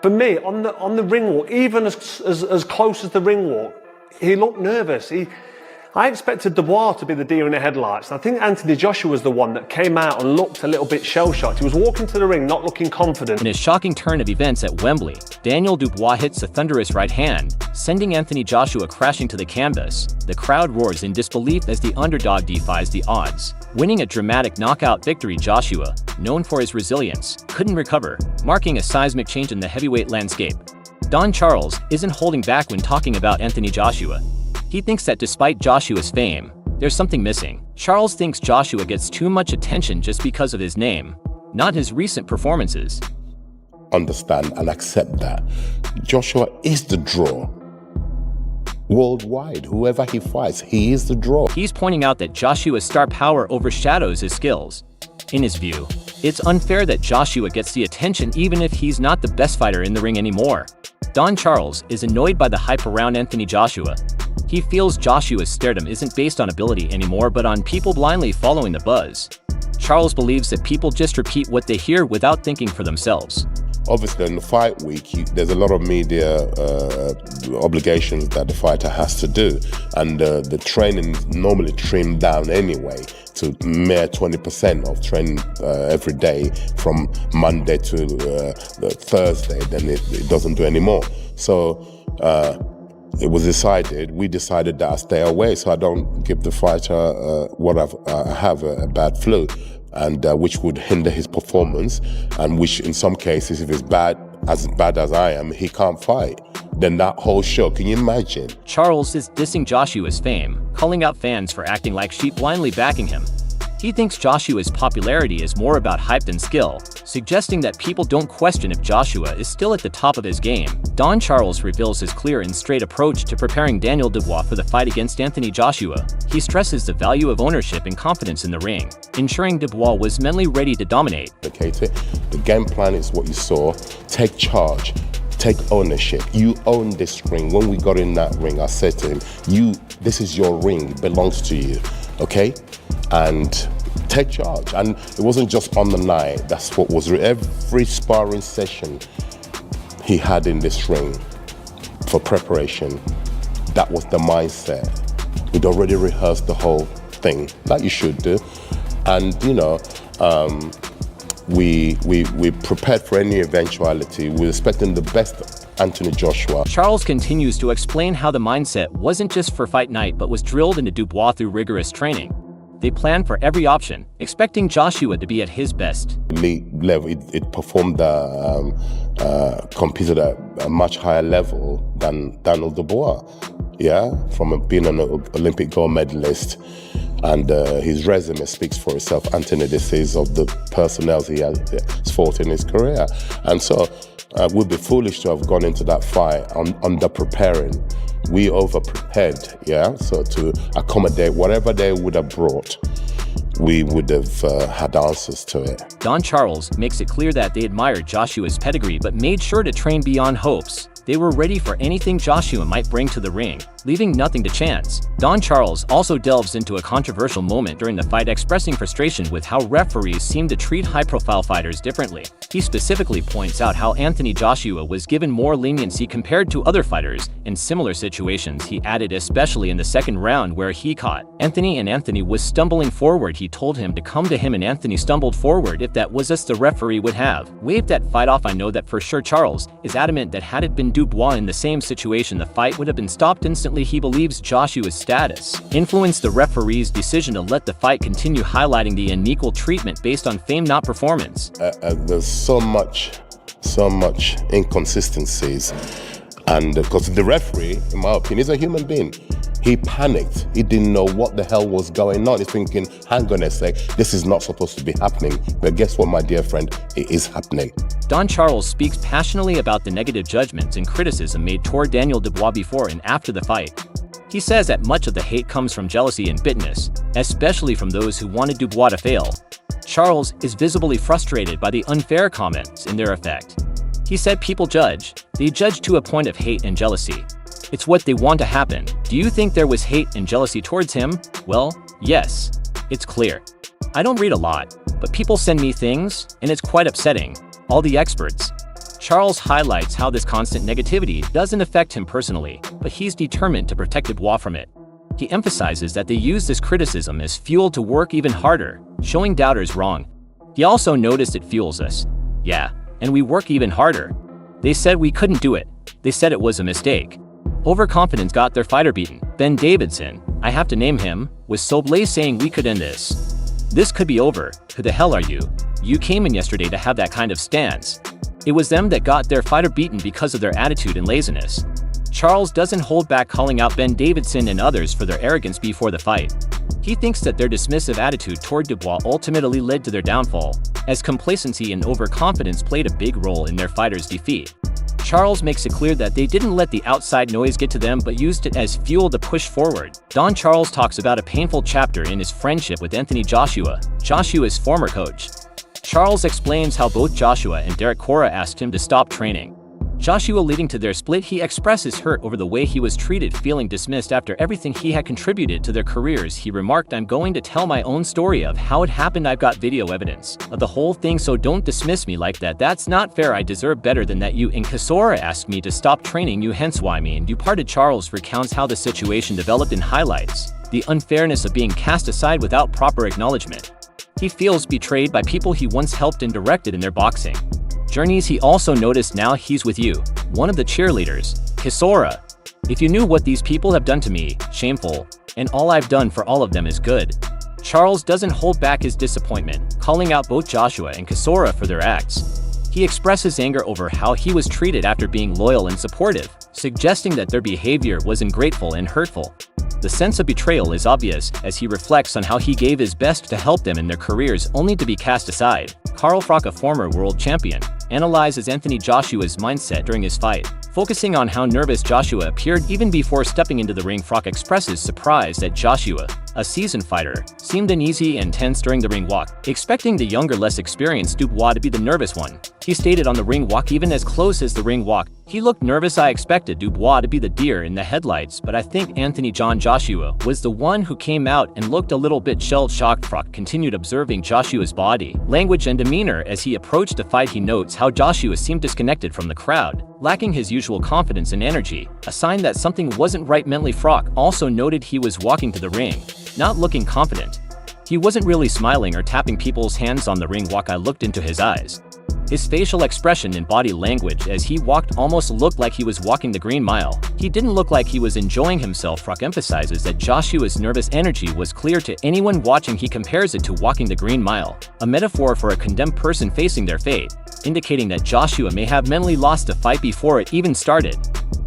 For me, on the ring walk, even as close as the ring walk, he looked nervous. I expected Dubois to be the deer in the headlights. I think Anthony Joshua was the one that came out and looked a little bit shell-shocked. He was walking to the ring, not looking confident. In a shocking turn of events at Wembley, Daniel Dubois hits a thunderous right hand, sending Anthony Joshua crashing to the canvas. The crowd roars in disbelief as the underdog defies the odds. Winning a dramatic knockout victory, Joshua, known for his resilience, couldn't recover, marking a seismic change in the heavyweight landscape. Don Charles isn't holding back when talking about Anthony Joshua. He thinks that despite Joshua's fame, there's something missing. Charles thinks Joshua gets too much attention just because of his name, not his recent performances. Understand and accept that Joshua is the draw. Worldwide, whoever he fights, he is the draw. He's pointing out that Joshua's star power overshadows his skills. In his view, it's unfair that Joshua gets the attention even if he's not the best fighter in the ring anymore. Don Charles is annoyed by the hype around Anthony Joshua. He feels Joshua's stardom isn't based on ability anymore but on people blindly following the buzz. Charles believes that people just repeat what they hear without thinking for themselves. Obviously, in the fight week, there's a lot of media obligations that the fighter has to do, and the training is normally trimmed down anyway to mere 20% of training every day from Monday to Thursday. Then it doesn't do anymore. So it was decided, we decided that I stay away so I don't give the fighter what I have a bad flu, and which would hinder his performance, and which in some cases, if it's bad as I am, he can't fight. Then that whole show, can you imagine? Charles is dissing Joshua's fame, calling out fans for acting like sheep blindly backing him. He thinks Joshua's popularity is more about hype than skill, suggesting that people don't question if Joshua is still at the top of his game. Don Charles reveals his clear and straight approach to preparing Daniel Dubois for the fight against Anthony Joshua. He stresses the value of ownership and confidence in the ring, ensuring Dubois was mentally ready to dominate. Okay, the game plan is what you saw. Take charge. Take ownership. You own this ring. When we got in that ring, I said to him, this is your ring. It belongs to you. Okay? And take charge. And it wasn't just on the night. That's what was every sparring session he had in this ring for preparation. That was the mindset. We'd already rehearsed the whole thing, like you should do. And, you know, we prepared for any eventuality. We're expecting the best Anthony Joshua. Charles continues to explain how the mindset wasn't just for fight night but was drilled into Dubois through rigorous training. They planned for every option, expecting Joshua to be at his best. Elite level, it performed, competed at a much higher level than Daniel Dubois. Yeah, from being an Olympic gold medalist, and his resume speaks for itself. Anthony, this is of the personnel he has fought in his career, and so we'd be foolish to have gone into that fight under preparing. We over-prepared, yeah, so to accommodate whatever they would have brought, we would have had answers to it. Don Charles makes it clear that they admired Joshua's pedigree but made sure to train beyond hopes. They were ready for anything Joshua might bring to the ring, leaving nothing to chance. Don Charles also delves into a controversial moment during the fight, expressing frustration with how referees seem to treat high-profile fighters differently. He specifically points out how Anthony Joshua was given more leniency compared to other fighters in similar situations. He added, especially in the second round where he caught Anthony and Anthony was stumbling forward. He told him to come to him and Anthony stumbled forward. If that was us, the referee would have waved that fight off. I know that for sure. Charles is adamant that had it been Dubois in the same situation, the fight would have been stopped instantly. He believes Joshua's status influenced the referee's decision to let the fight continue, highlighting the unequal treatment based on fame, not performance. There's so much inconsistencies, and because the referee, in my opinion, is a human being. He panicked. He didn't know what the hell was going on. He's thinking, hang on a sec, this is not supposed to be happening. But guess what, my dear friend? It is happening. Don Charles speaks passionately about the negative judgments and criticism made toward Daniel Dubois before and after the fight. He says that much of the hate comes from jealousy and bitterness, especially from those who wanted Dubois to fail. Charles is visibly frustrated by the unfair comments and their effect. He said people judge. They judge to a point of hate and jealousy. It's what they want to happen. Do you think there was hate and jealousy towards him? Well, yes. It's clear. I don't read a lot, but people send me things, and it's quite upsetting. All the experts. Charles highlights how this constant negativity doesn't affect him personally, but he's determined to protect Dubois from it. He emphasizes that they use this criticism as fuel to work even harder, showing doubters wrong. He also noticed it fuels us. Yeah, and we work even harder. They said we couldn't do it. They said it was a mistake. Overconfidence got their fighter beaten. Ben Davidson, I have to name him, was so blazed saying we could end this. This could be over. Who the hell are you? You came in yesterday to have that kind of stance. It was them that got their fighter beaten because of their attitude and laziness. Charles doesn't hold back calling out Ben Davidson and others for their arrogance before the fight. He thinks that their dismissive attitude toward Dubois ultimately led to their downfall, as complacency and overconfidence played a big role in their fighter's defeat. Charles makes it clear that they didn't let the outside noise get to them but used it as fuel to push forward. Don Charles talks about a painful chapter in his friendship with Anthony Joshua, Joshua's former coach. Charles explains how both Joshua and Derek Cora asked him to stop training. Joshua leading to their split, he expresses hurt over the way he was treated, feeling dismissed after everything he had contributed to their careers. He remarked, I'm going to tell my own story of how it happened. I've got video evidence of the whole thing, so don't dismiss me like that. That's not fair. I deserve better than that. You and Chisora asked me to stop training you, hence why me and you parted. Charles recounts how the situation developed and highlights the unfairness of being cast aside without proper acknowledgement. He feels betrayed by people he once helped and directed in their boxing journeys. He also noticed now he's with you, one of the cheerleaders, Chisora. If you knew what these people have done to me, shameful, and all I've done for all of them is good. Charles doesn't hold back his disappointment, calling out both Joshua and Chisora for their acts. He expresses anger over how he was treated after being loyal and supportive, suggesting that their behavior was ungrateful and hurtful. The sense of betrayal is obvious as he reflects on how he gave his best to help them in their careers only to be cast aside. Carl Froch, a former world champion, analyzes Anthony Joshua's mindset during his fight. Focusing on how nervous Joshua appeared even before stepping into the ring, Froch expresses surprise that Joshua, a seasoned fighter, seemed uneasy and tense during the ring walk, expecting the younger, less experienced Dubois to be the nervous one. He stated on the ring walk, even as close as the ring walk, he looked nervous. I expected Dubois to be the deer in the headlights, but I think Anthony Joshua was the one who came out and looked a little bit shell-shocked. Froch continued observing Joshua's body language and demeanor as he approached the fight. He notes how Joshua seemed disconnected from the crowd, lacking his usual confidence and energy, a sign that something wasn't right mentally. Froch also noted he was walking to the ring, not looking confident. He wasn't really smiling or tapping people's hands on the ring walk. I looked into his eyes. His facial expression and body language as he walked almost looked like he was walking the Green Mile. He didn't look like he was enjoying himself. Froch emphasizes that Joshua's nervous energy was clear to anyone watching. He compares it to walking the Green Mile, a metaphor for a condemned person facing their fate, indicating that Joshua may have mentally lost the fight before it even started.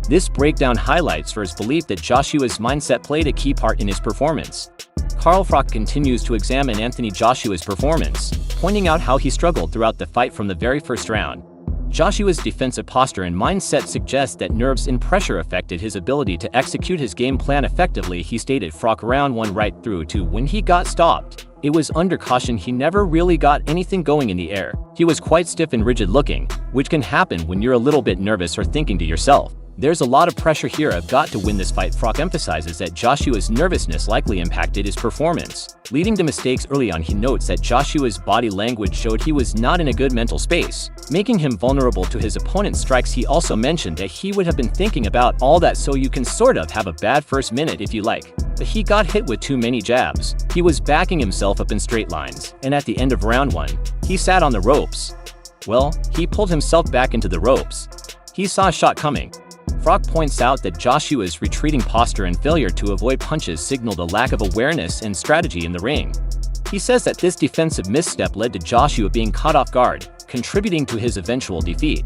This breakdown highlights for his belief that Joshua's mindset played a key part in his performance. Carl Froch continues to examine Anthony Joshua's performance, pointing out how he struggled throughout the fight from the very first round. Joshua's defensive posture and mindset suggest that nerves and pressure affected his ability to execute his game plan effectively. He stated Froch round 1 right through to when he got stopped, it was under caution. He never really got anything going in the air. He was quite stiff and rigid looking, which can happen when you're a little bit nervous or thinking to yourself, there's a lot of pressure here. I've got to win this fight. Froch emphasizes that Joshua's nervousness likely impacted his performance, leading to mistakes early on. He notes that Joshua's body language showed he was not in a good mental space, making him vulnerable to his opponent's strikes. He also mentioned that he would have been thinking about all that, so you can sort of have a bad first minute if you like, but he got hit with too many jabs. He was backing himself up in straight lines, and at the end of round 1, he sat on the ropes. Well, he pulled himself back into the ropes. He saw a shot coming. Froch points out that Joshua's retreating posture and failure to avoid punches signaled a lack of awareness and strategy in the ring. He says that this defensive misstep led to Joshua being caught off guard, contributing to his eventual defeat.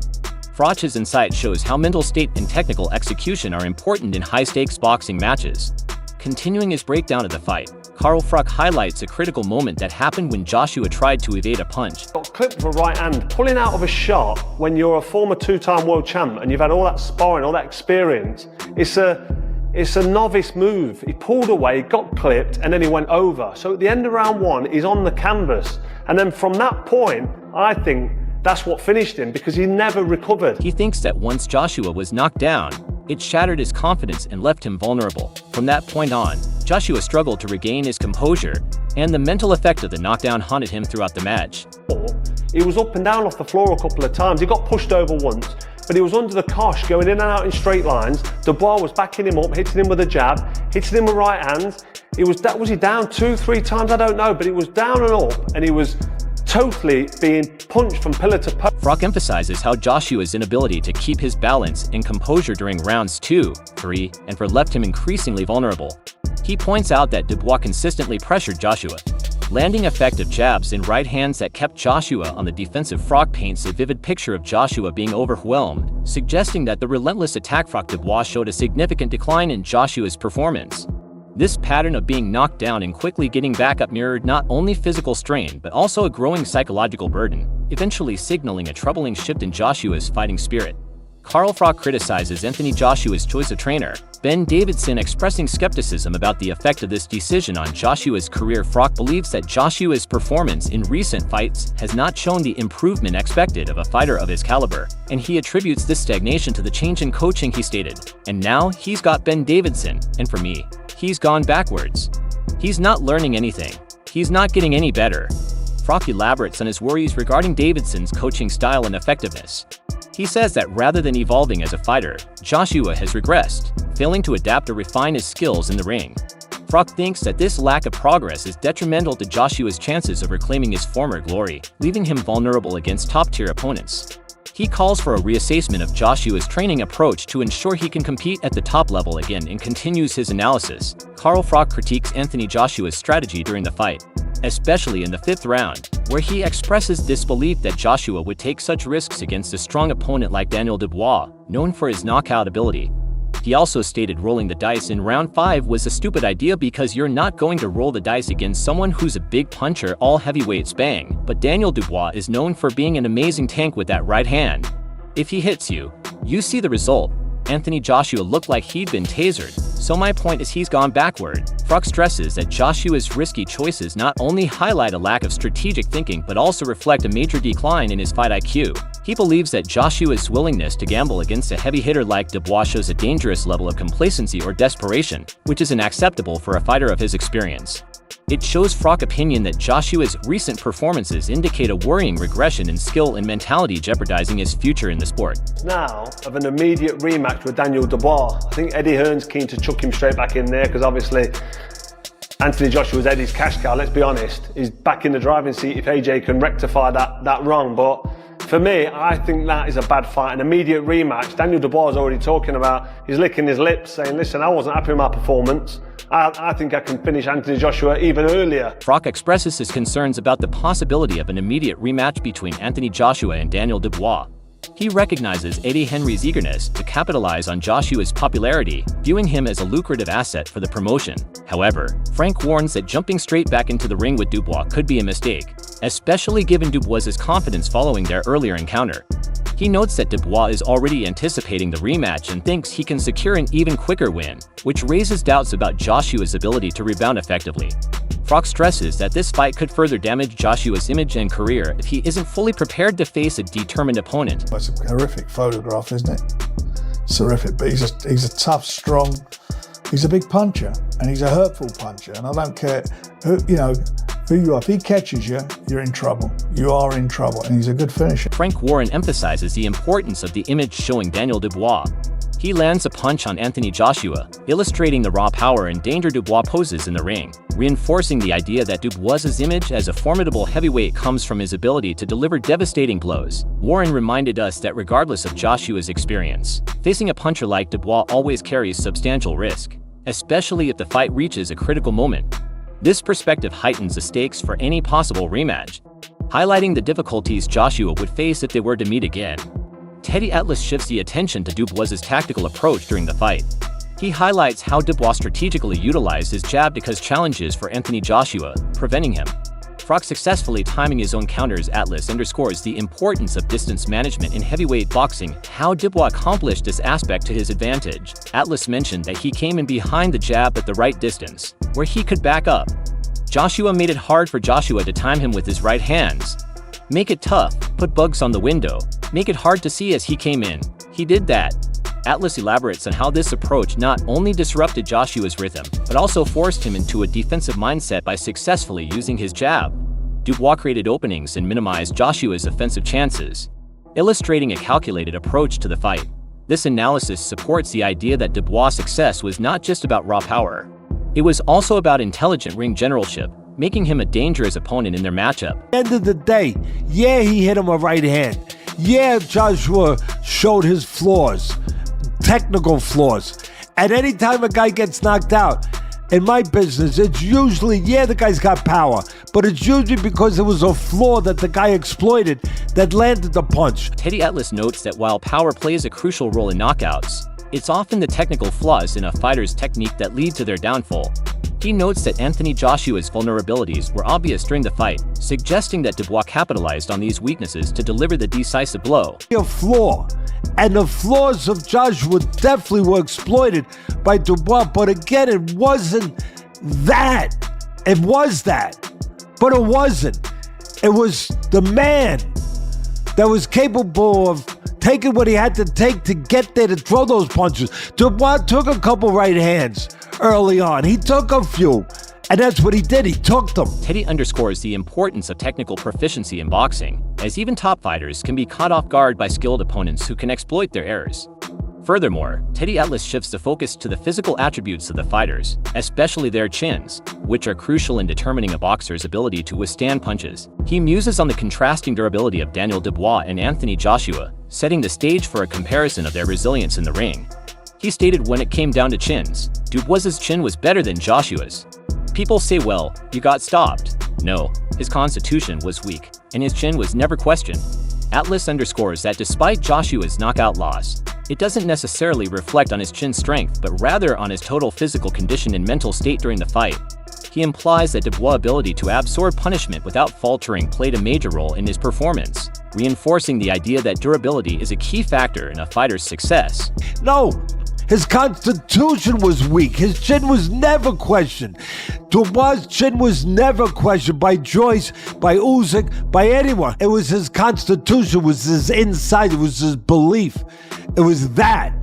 Froch's insight shows how mental state and technical execution are important in high-stakes boxing matches. Continuing his breakdown of the fight, Carl Froch highlights a critical moment that happened when Joshua tried to evade a punch. Got clipped for a right hand. Pulling out of a shot when you're a former 2-time world champ and you've had all that sparring, all that experience, it's a novice move. He pulled away, got clipped, and then he went over. So at the end of round 1, he's on the canvas. And then from that point, I think that's what finished him, because he never recovered. He thinks that once Joshua was knocked down, it shattered his confidence and left him vulnerable. From that point on, Joshua struggled to regain his composure, and the mental effect of the knockdown haunted him throughout the match. He was up and down off the floor a couple of times. He got pushed over once, but he was under the cosh, going in and out in straight lines. Dubois was backing him up, hitting him with a jab, hitting him with right hand. Was he down 2-3 times? I don't know, but he was down and up, and he was totally being punched from pillar to post. Froch emphasizes how Joshua's inability to keep his balance and composure during rounds 2, 3, and 4 left him increasingly vulnerable. He points out that Dubois consistently pressured Joshua, landing effective jabs and right hands that kept Joshua on the defensive. Froch paints a vivid picture of Joshua being overwhelmed, suggesting that the relentless attack from Dubois showed a significant decline in Joshua's performance. This pattern of being knocked down and quickly getting back up mirrored not only physical strain but also a growing psychological burden, eventually signaling a troubling shift in Joshua's fighting spirit. Carl Froch criticizes Anthony Joshua's choice of trainer, Ben Davidson, expressing skepticism about the effect of this decision on Joshua's career. Froch believes that Joshua's performance in recent fights has not shown the improvement expected of a fighter of his caliber, and he attributes this stagnation to the change in coaching. He stated, "And now he's got Ben Davidson, and for me, he's gone backwards. He's not learning anything. He's not getting any better." Froch elaborates on his worries regarding Davidson's coaching style and effectiveness. He says that rather than evolving as a fighter, Joshua has regressed, failing to adapt or refine his skills in the ring. Froch thinks that this lack of progress is detrimental to Joshua's chances of reclaiming his former glory, leaving him vulnerable against top-tier opponents. He calls for a reassessment of Joshua's training approach to ensure he can compete at the top level again, and continues his analysis. Carl Froch critiques Anthony Joshua's strategy during the fight, especially in the 5th round, where he expresses disbelief that Joshua would take such risks against a strong opponent like Daniel Dubois, known for his knockout ability. He also stated rolling the dice in round 5 was a stupid idea because you're not going to roll the dice against someone who's a big puncher. All heavyweights bang, but Daniel Dubois is known for being an amazing tank with that right hand. If he hits you, you see the result. Anthony Joshua looked like he'd been tasered, so my point is he's gone backward. Froch stresses that Joshua's risky choices not only highlight a lack of strategic thinking but also reflect a major decline in his fight IQ. He believes that Joshua's willingness to gamble against a heavy hitter like Dubois shows a dangerous level of complacency or desperation, which is unacceptable for a fighter of his experience. It shows Froch's opinion that Joshua's recent performances indicate a worrying regression in skill and mentality, jeopardizing his future in the sport. Now, of an immediate rematch with Daniel Dubois, I think Eddie Hearn's keen to chuck him straight back in there because obviously Anthony Joshua's Eddie's cash cow, let's be honest. He's back in the driving seat if AJ can rectify that wrong. But for me, I think that is a bad fight. An immediate rematch. Daniel Dubois is already talking about, he's licking his lips saying, listen, I wasn't happy with my performance. I think I can finish Anthony Joshua even earlier. Froch expresses his concerns about the possibility of an immediate rematch between Anthony Joshua and Daniel Dubois. He recognizes Eddie Henry's eagerness to capitalize on Joshua's popularity, viewing him as a lucrative asset for the promotion. However, Frank warns that jumping straight back into the ring with Dubois could be a mistake, especially given Dubois's confidence following their earlier encounter. He notes that Dubois is already anticipating the rematch and thinks he can secure an even quicker win, which raises doubts about Joshua's ability to rebound effectively. Froch stresses that this fight could further damage Joshua's image and career if he isn't fully prepared to face a determined opponent. It's a horrific photograph, isn't it? It's horrific, but he's a tough, strong, he's a big puncher, and he's a hurtful puncher, and I don't care who you are. If he catches you, you're in trouble. You are in trouble, and he's a good finisher. Frank Warren emphasizes the importance of the image showing Daniel Dubois. He lands a punch on Anthony Joshua, illustrating the raw power and danger Dubois poses in the ring, reinforcing the idea that Dubois's image as a formidable heavyweight comes from his ability to deliver devastating blows. Warren reminded us that regardless of Joshua's experience, facing a puncher like Dubois always carries substantial risk, especially if the fight reaches a critical moment. This perspective heightens the stakes for any possible rematch, highlighting the difficulties Joshua would face if they were to meet again. Teddy Atlas shifts the attention to Dubois's tactical approach during the fight. He highlights how Dubois strategically utilized his jab to cause challenges for Anthony Joshua, preventing him. Froch successfully timing his own counters. Atlas underscores the importance of distance management in heavyweight boxing, how Dubois accomplished this aspect to his advantage. Atlas mentioned that he came in behind the jab at the right distance, where he could back up. Joshua made it hard for Joshua to time him with his right hands. Make it tough, put bugs on the window, make it hard to see as he came in. He did that. Atlas elaborates on how this approach not only disrupted Joshua's rhythm, but also forced him into a defensive mindset by successfully using his jab. Dubois created openings and minimized Joshua's offensive chances, illustrating a calculated approach to the fight. This analysis supports the idea that Dubois' success was not just about raw power. It was also about intelligent ring generalship, making him a dangerous opponent in their matchup. At the end of the day, yeah, he hit him a right hand. Yeah, Joshua showed his flaws, technical flaws. At any time a guy gets knocked out, in my business, it's usually, yeah, the guy's got power, but it's usually because there was a flaw that the guy exploited that landed the punch. Teddy Atlas notes that while power plays a crucial role in knockouts, it's often the technical flaws in a fighter's technique that lead to their downfall. He notes that Anthony Joshua's vulnerabilities were obvious during the fight, suggesting that Dubois capitalized on these weaknesses to deliver the decisive blow. A flaw, and the flaws of Joshua definitely were exploited by Dubois, but again, it wasn't that. It was that, but it wasn't. It was the man that was capable of taking what he had to take to get there to throw those punches. Dubois took a couple right hands early on. He took a few, and that's what he did. He took them. Teddy underscores the importance of technical proficiency in boxing, as even top fighters can be caught off guard by skilled opponents who can exploit their errors. Furthermore, Teddy Atlas shifts the focus to the physical attributes of the fighters, especially their chins, which are crucial in determining a boxer's ability to withstand punches. He muses on the contrasting durability of Daniel Dubois and Anthony Joshua, setting the stage for a comparison of their resilience in the ring. He stated when it came down to chins, Dubois' chin was better than Joshua's. People say, well, you got stopped. No, his constitution was weak, and his chin was never questioned. Atlas underscores that despite Joshua's knockout loss, it doesn't necessarily reflect on his chin strength, but rather on his total physical condition and mental state during the fight. He implies that Dubois' ability to absorb punishment without faltering played a major role in his performance, reinforcing the idea that durability is a key factor in a fighter's success. No, his constitution was weak. His chin was never questioned. Dubois' chin was never questioned by Joyce, by Usyk, by anyone. It was his constitution, it was his inside, it was his belief. It was that.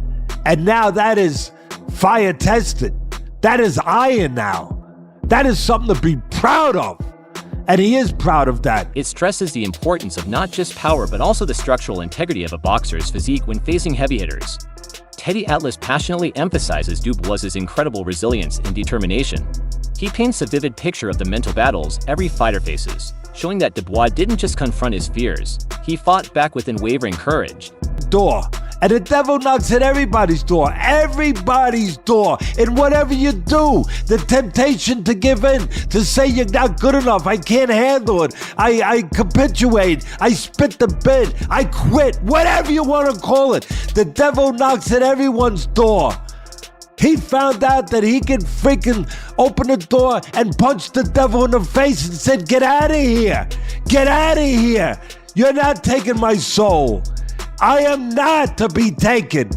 And now that is fire tested. That is iron now. That is something to be proud of. And he is proud of that. It stresses the importance of not just power but also the structural integrity of a boxer's physique when facing heavy hitters. Teddy Atlas passionately emphasizes Dubois' incredible resilience and determination. He paints a vivid picture of the mental battles every fighter faces, showing that Dubois didn't just confront his fears, he fought back with unwavering courage. Door. And the devil knocks at everybody's door. Everybody's door. And whatever you do, the temptation to give in, to say you're not good enough, I can't handle it, I capitulate, I spit the bid, I quit, whatever you want to call it. The devil knocks at everyone's door. He found out that he could freaking open the door and punch the devil in the face and said, get out of here. Get out of here. You're not taking my soul. I am not to be taken.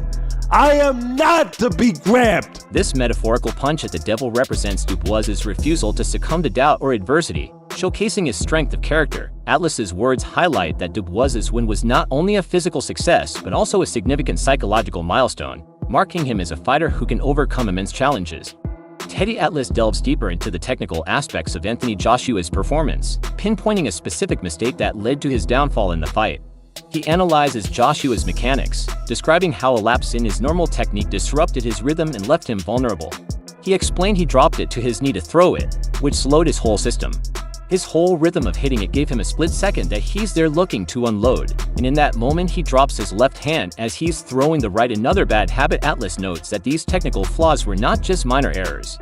I am not to be grabbed. This metaphorical punch at the devil represents Dubois' refusal to succumb to doubt or adversity, showcasing his strength of character. Atlas's words highlight that Dubois' win was not only a physical success, but also a significant psychological milestone, marking him as a fighter who can overcome immense challenges. Teddy Atlas delves deeper into the technical aspects of Anthony Joshua's performance, pinpointing a specific mistake that led to his downfall in the fight. He analyzes Joshua's mechanics, describing how a lapse in his normal technique disrupted his rhythm and left him vulnerable. He explained he dropped it to his knee to throw it, which slowed his whole system. His whole rhythm of hitting it gave him a split second that he's there looking to unload, and in that moment he drops his left hand as he's throwing the right. Another bad habit. Atlas notes that these technical flaws were not just minor errors.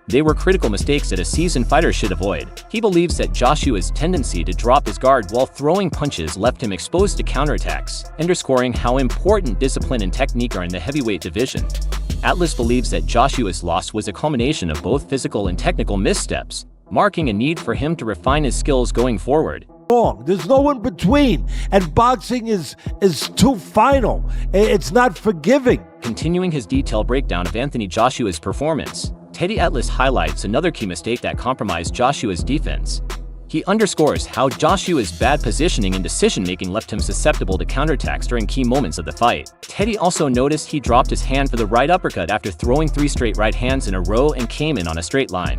They were critical mistakes that a seasoned fighter should avoid. He believes that Joshua's tendency to drop his guard while throwing punches left him exposed to counterattacks, underscoring how important discipline and technique are in the heavyweight division. Atlas believes that Joshua's loss was a culmination of both physical and technical missteps, marking a need for him to refine his skills going forward. There's no in between, and boxing is too final. It's not forgiving. Continuing his detailed breakdown of Anthony Joshua's performance, Teddy Atlas highlights another key mistake that compromised Joshua's defense. He underscores how Joshua's bad positioning and decision-making left him susceptible to counterattacks during key moments of the fight. Teddy also noticed he dropped his hand for the right uppercut after throwing 3 straight right hands in a row and came in on a straight line.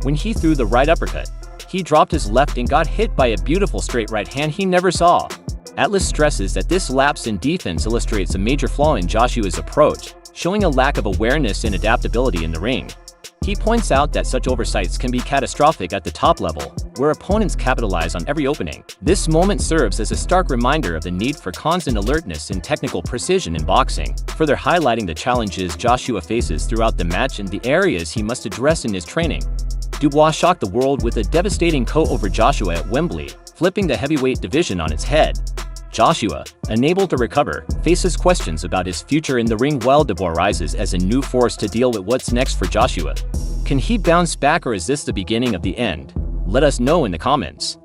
When he threw the right uppercut, he dropped his left and got hit by a beautiful straight right hand he never saw. Atlas stresses that this lapse in defense illustrates a major flaw in Joshua's approach, showing a lack of awareness and adaptability in the ring. He points out that such oversights can be catastrophic at the top level, where opponents capitalize on every opening. This moment serves as a stark reminder of the need for constant alertness and technical precision in boxing, further highlighting the challenges Joshua faces throughout the match and the areas he must address in his training. Dubois shocked the world with a devastating KO over Joshua at Wembley, flipping the heavyweight division on its head. Joshua, unable to recover, faces questions about his future in the ring while Dubois rises as a new force to deal with what's next for Joshua. Can he bounce back, or is this the beginning of the end? Let us know in the comments.